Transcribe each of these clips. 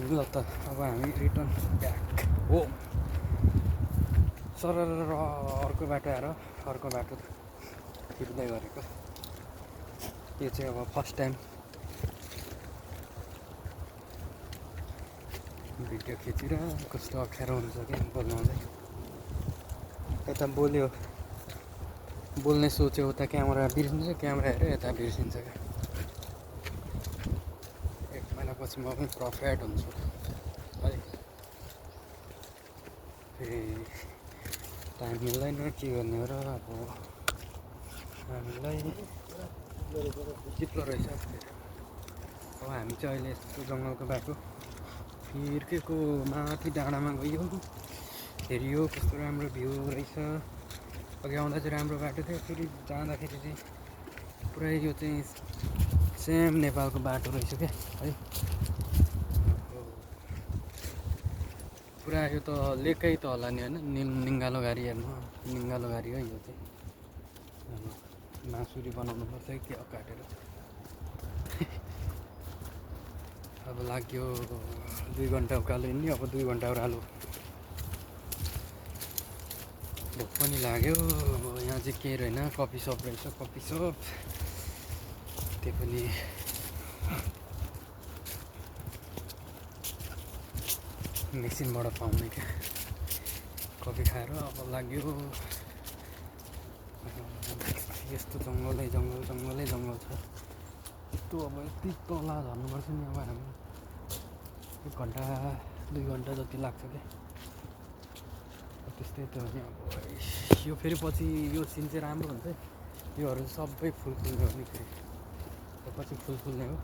ल त अब हामी रिटर्न ब्याक हो सर अर्को बाटो आएर अर्को बाटो हिँड्दै गरेको। यो चाहिँ अब फर्स्ट टाइम भिडियो खिचेर कस्तो अप्ठ्यारो हुन्छ कि बोल्नुहुँदै। यता बोल्ने सोच्यो उता क्यामेरा बिर्सिन्छ, क्यामेरा हेऱ्यो यता बिर्सिन्छ क्या। 1 महिनापछि म पनि प्रफिट हुन्छु है। फेरि टाइम मिल्दैन के गर्ने हो र। अब हामीलाई चिप्लो रहेछ। अब हामी चाहिँ अहिले यस्तो जङ्गलको बाटो फिर्केको माथि डाँडामा गयो। हेरियो कस्तो राम्रो भ्यू रहेछ। अघि आउँदा चाहिँ राम्रो बाटो थियो, फेरि जाँदाखेरि चाहिँ पुरै यो चाहिँ सेम नेपालको बाटो रहेछ क्या है। पुरा यो त लेकै त होला नि होइन, निङ्गालो घारी हेर्नु, निङ्गालो घारी हो यो चाहिँ। मासुरी बनाउनु पर्छ कि काटेर। अब लाग्यो 2 घन्टा उकालो हिँड्ने, अब 2 घन्टा ओह्रालो। भोक पनि लाग्यो। यहाँ चाहिँ केही रहेन, कफी सप रहेछ, कफी सप त्यो पनि मेसिनबाट पाउने क्या। कफी खाएर अब लाग्यो। यस्तो जङ्गलै जङ्गल छ। यस्तो अब यति तल झर्नुपर्छ नि। अब हामी 1 घन्टा 2 घन्टा जति लाग्छ क्या। त्यस्तै त हो नि। अब यो फेरि पछि यो सिन चाहिँ राम्रो हुन्छ। योहरू सबै फुल फुल्ने हो नि। फेरि पछि फुल फुल्ने हो।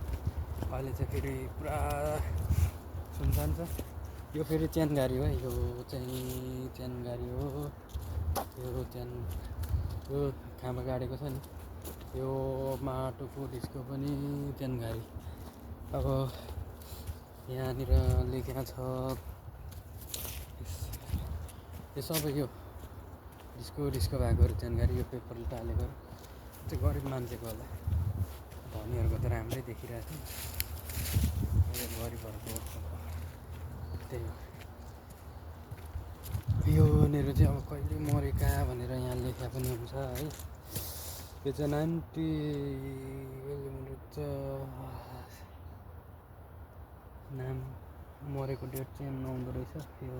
अहिले चाहिँ फेरि पुरा सुनसान छ। यो फेरि चेनगारी हो। यो चाहिँ चेनगारी हो। यो खामा गाडेको छ नि, यो माटोको डिस्को पनि चेनगारी। अब यहाँनिर लेखेको छ यो सबै यो डिस्को भएकोहरू चेनगारी। यो पेपरले टालेको चाहिँ गरिब मान्छेको होला, धनीहरूको त राम्रै देखिरहेको थियो। गरिबहरूको त्यही हो। योनिर चाहिँ अब कहिले मरेका भनेर यहाँ लेखा पनि हुन्छ है। यो चाहिँ 90 नाम मरेको डेट चाहिँ नहुँदो रहेछ। यो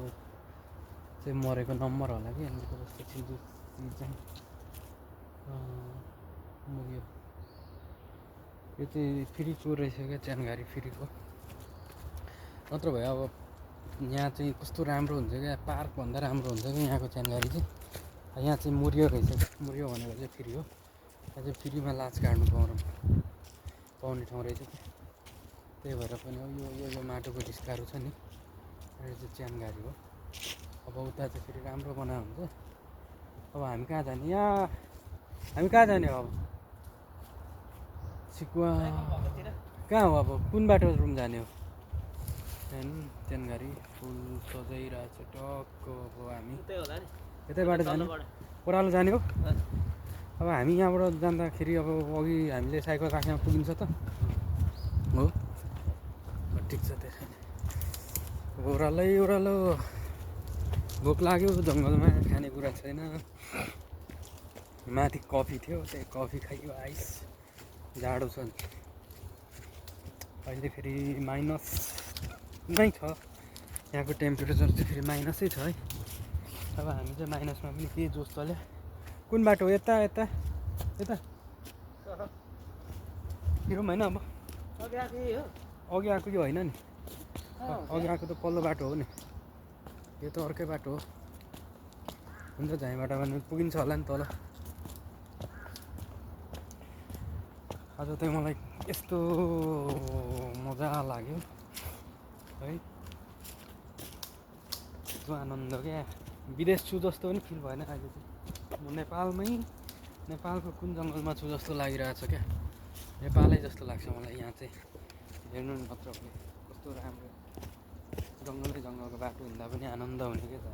चाहिँ मरेको नम्बर होला कि यहाँनिर जस्तो चिज चाहिँ यो चाहिँ फ्रीको रहेछ क्या, चेनगारी फ्रीको। नत्र भए अब यहाँ चाहिँ कस्तो राम्रो हुन्छ क्या, पार्कभन्दा राम्रो हुन्छ क्या यहाँको चेनगारी चाहिँ। यहाँ चाहिँ मुरियो रहेछ। मुरियो भनेको चाहिँ फ्री हो। यहाँ चाहिँ फ्रीमा लाज काट्नु पाउने ठाउँ रहेछ कि। त्यही भएर पनि अब यो माटोको ढिस्काहरू छ नि, यो चाहिँ चेनगारी हो। अब उता चाहिँ फेरि राम्रो बनाएको हुन्छ। अब हामी कहाँ जाने? हामी कहाँ जाने हो अब? सिकुवा कहाँ हो? अब कुन बाटो रुम जाने हो? चेनगारी फुल सजाइरहेको छ टक्क। अब हामी यतैबाट जाने, ओह्रालो जाने हो। अब हामी यहाँबाट जाँदाखेरि अब अघि हामीले साइकल राख्न पुगिन्छ त हो। ठिक छ त्यसो भने ओह्रालो। भोक लाग्यो, जङ्गलमा खानेकुरा छैन। माथि कफी थियो, त्यही कफी खाइयो। आइस जाडो छ अहिले, फेरि माइनस नै छ यहाँको टेम्परेचर चाहिँ। फेरि माइनसै छ है। अब हामी चाहिँ माइनसमा पनि के जोस चल्यो। कुन बाटो हो? यता हिँडौँ होइन? अब अघि आएको यो होइन नि, अघि आएको त पल्लो बाटो हो नि, यो त अर्कै बाटो हो। हुन्छ, झ्याइबाट भने पुगिन्छ होला नि तल। आज चाहिँ मलाई यस्तो मजा लाग्यो है, यस्तो आनन्द क्या। विदेश छु जस्तो पनि फिल भएन अहिले चाहिँ। म नेपालको कुन जङ्गलमा छु जस्तो लागिरहेछ क्या। नेपालै जस्तो लाग्छ मलाई यहाँ चाहिँ। हेर्नु नि मात्र कस्तो राम्रो जङ्गलको बाटो हिँड्दा पनि आनन्द हुने क्या त।